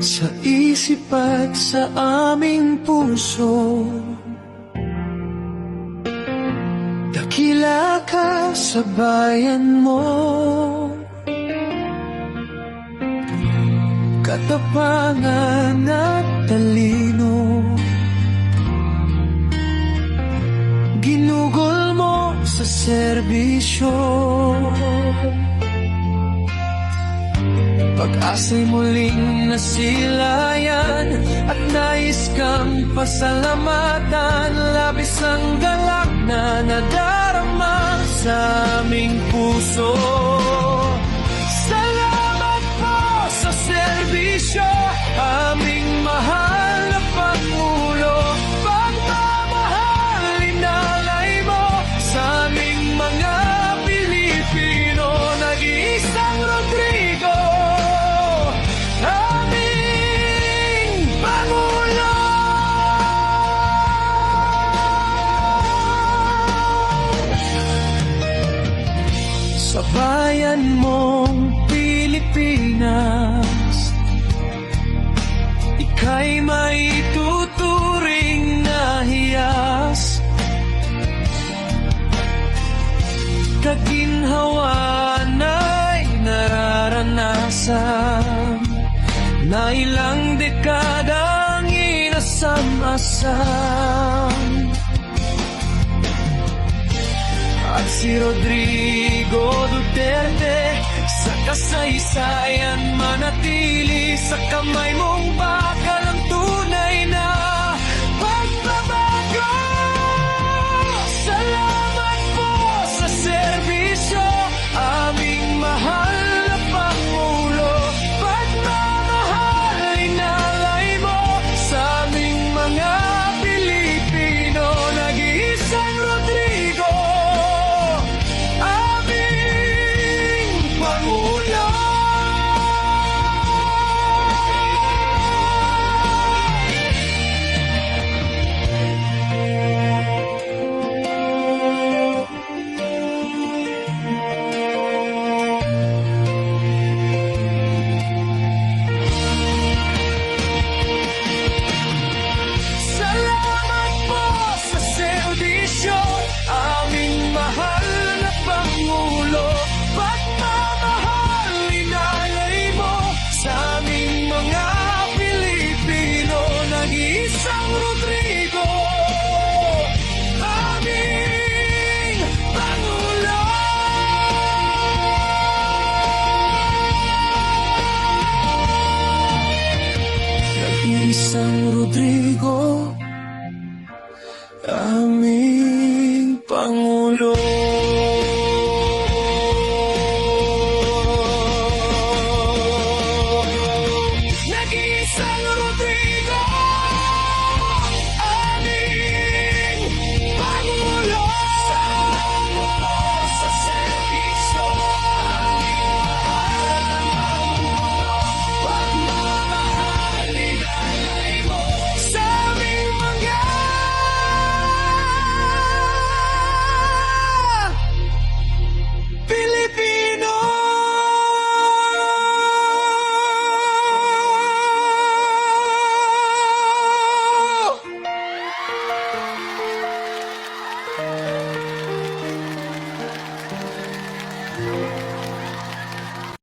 sa isip at sa aming puso. Dakila ka sa bayan mo, katapangan at talino. Ginugol mo sa serbisyo, pag-asa'y muling nasilayan at nais kang pasalamatan. Labis ang galak na nadarama sa aming puso. Salamat po sa serbisyo, aming mahal na Pangulo. Pagmamahal inalay mo sa aming mga Pilipino. Nag-iisang Rodrigo, sa bayan mong Pilipinas, ika'y may tuturing na hiyas. Kaginhawan ay nararanasan na ilang dekadang inasam-asam. At si Rodrigo Duterte sa kasaysayan manatili. Sa kamay mong bakal ang tunay na pagbabago. Salamat po sa serbisyo, aming mahal na Pangulo. Pagmamahal inalay mo sa aming mga Pilipino. Nag-iisang Rodrigo, isang Rodrigo.